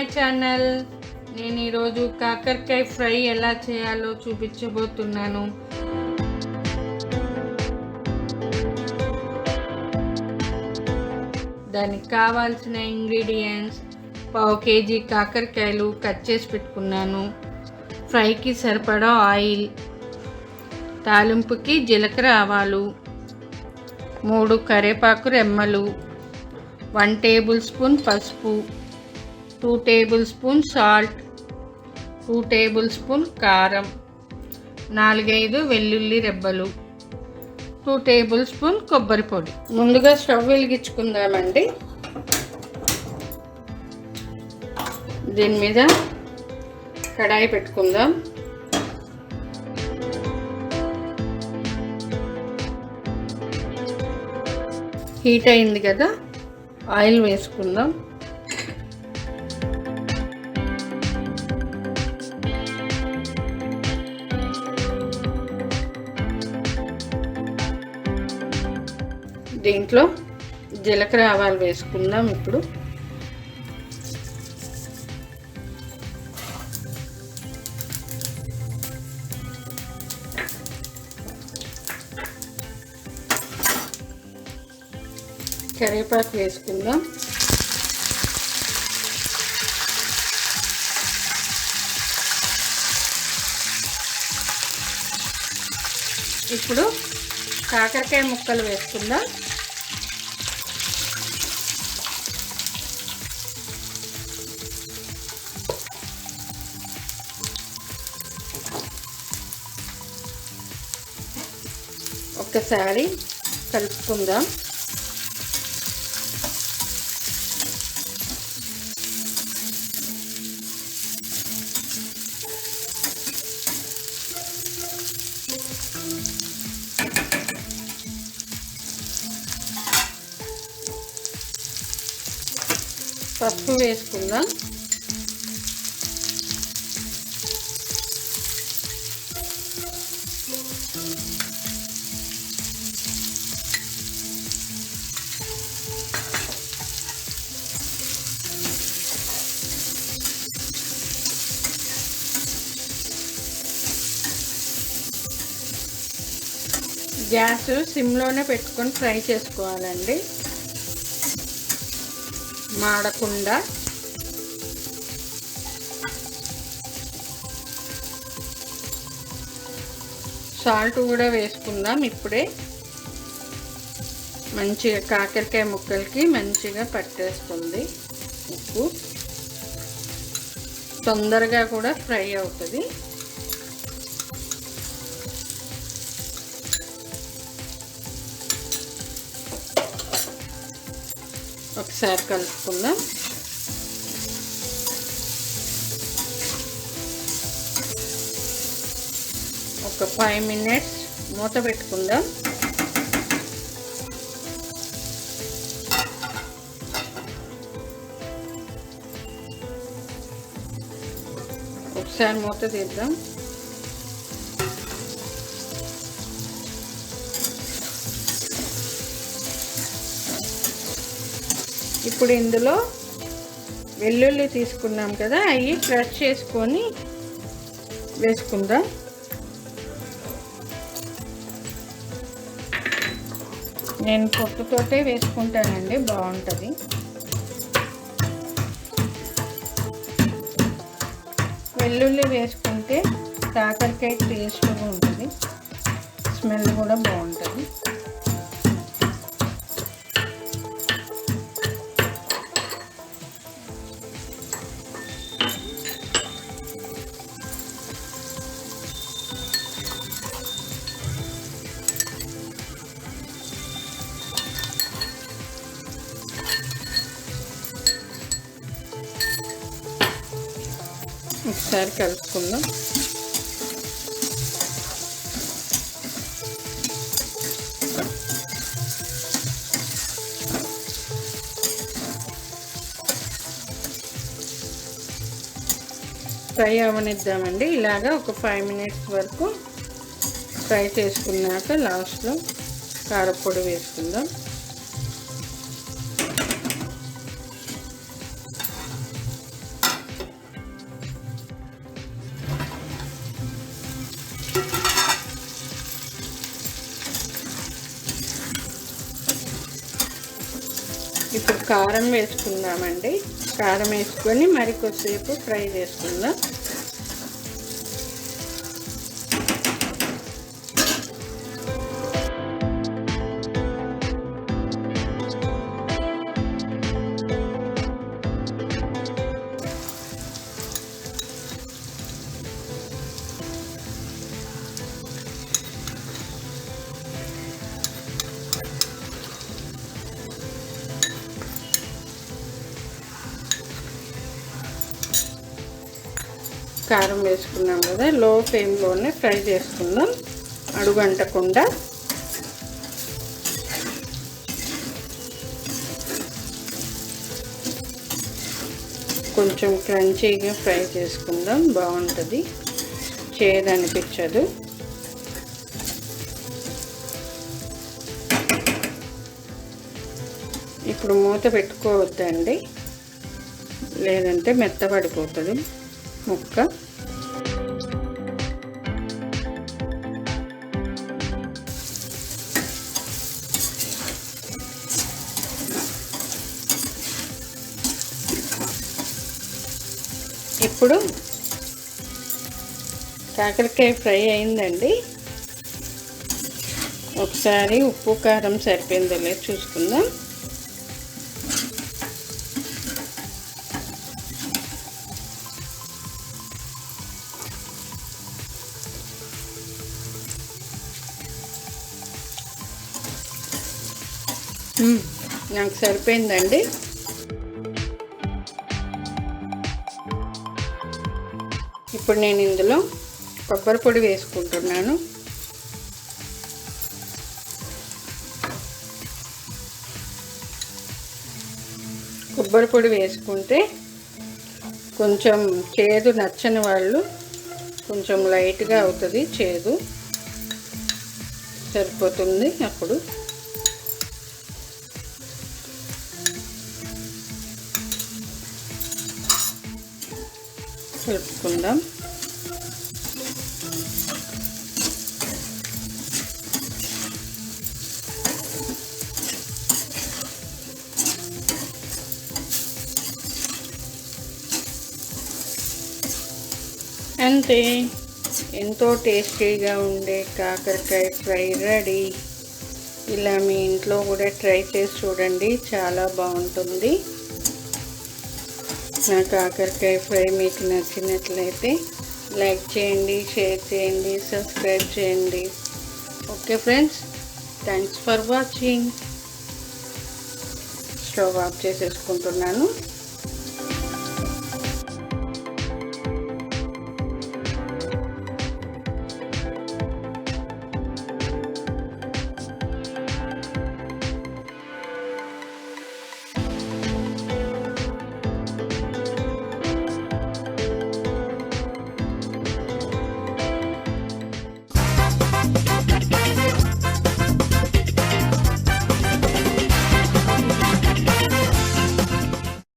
My channel. నేను ఈరోజు కాకరకాయ ఫ్రై ఎలా చేయాలో చూపించబోతున్నాను. దానికి కావాల్సిన ఇంగ్రీడియంట్స్: 1/2 kg కాకరకాయలు కట్ చేసి పెట్టుకున్నాను, ఫ్రైకి సరిపడా ఆయిల్, తాలింపుకి జీలకర్ర ఆవాలు, 3 కరివేపాకు రెమ్మలు, 1 టేబుల్ స్పూన్ పసుపు, 2 table spoon salt, 2 table spoon కారం, 4-5 వెల్లుల్లి రెబ్బలు, 2 టేబుల్ స్పూన్ కొబ్బరి పొడి. ముందుగా స్టవ్ వెలిగించుకుందామండి. దీని మీద కడాయి పెట్టుకుందాం. హీట్ అయింది కదా, ఆయిల్ వేసుకుందాం. దీంట్లో జీలకర్ర ఆవాలు వేసుకుందాం. ఇప్పుడు కరివేపాకు వేసుకుందాం. ఇప్పుడు కాకరకాయ ముక్కలు వేసుకుందాం. ఒక్కసారి కలుపుకుందాం. పసుపు వేసుకుందాం. గ్యాస్ సిమ్లోనే పెట్టుకొని ఫ్రై చేసుకోవాలండి, మాడకుండా. సాల్ట్ కూడా వేసుకుందాం. ఇప్పుడే మంచిగా కాకరకాయ ముక్కలకి మంచిగా పట్టేస్తుంది. ఉప్పు తొందరగా కూడా ఫ్రై అవుతుంది. ఒకసారి కలుపుకుందాం. ఒక 5 minutes మూత పెట్టుకుందాం. ఒకసారి మూత తీద్దాం. ఇప్పుడు ఇందులో వెల్లుల్లి తీసుకున్నాం కదా, అవి క్రష్ చేసుకొని వేసుకుందాం. నేను పొట్టుతోటే వేసుకుంటానండి, బాగుంటుంది. వెల్లుల్లి వేసుకుంటే కాకరకాయ టేస్ట్గా ఉంటుంది, స్మెల్ కూడా బాగుంటుంది. ఒకసారి కలుపుకుందాం. ఫ్రై అవనిద్దామండి. ఇలాగా ఒక 5 minutes వరకు ఫ్రై చేసుకున్నాక లాస్ట్లో కారపొడి వేసుకుందాం. ఇప్పుడు కారం వేసుకుందామండి. కారం వేసుకొని మరి కొద్దిసేపు ఫ్రై చేసుకుందాం. కారం వేసుకున్నాం కదా, లో ఫ్లేమ్లోనే ఫ్రై చేసుకుందాం అడుగంటకుండా. కొంచెం క్రంచీగా ఫ్రై చేసుకుందాం, బాగుంటుంది, చేదు అనిపించదు. ఇప్పుడు మూత పెట్టుకోవద్దండి, లేదంటే మెత్తబడిపోతుంది ముక్క. ఇప్పుడు కాకరకాయ ఫ్రై అయిందండి. ఒకసారి ఉప్పు కారం సరిపోయిందో లేదో చూసుకుందాం. నాకు సరిపోయిందండి. ఇప్పుడు నేను ఇందులో కొబ్బరి పొడి వేసుకుంటున్నాను. కొబ్బరి పొడి వేసుకుంటే కొంచెం చేదు నచ్చని వాళ్ళు కొంచెం లైట్గా అవుతుంది, చేదు సరిపోతుంది. అప్పుడు కలుపుకుందాం. అంతే, ఎంతో టేస్టీగా ఉండే కాకరకాయ ఫ్రై రెడీ. ఇలా మీ ఇంట్లో కూడా ట్రై చేసి చూడండి, చాలా బాగుంటుంది. నా కాకరకాయ ఫ్రై మీకు నచ్చినట్లయితే లైక్ చేయండి, షేర్ చేయండి, సబ్స్క్రైబ్ చేయండి. Okay friends, thanks for watching. Stove off చేసేసుకుంటున్నాను.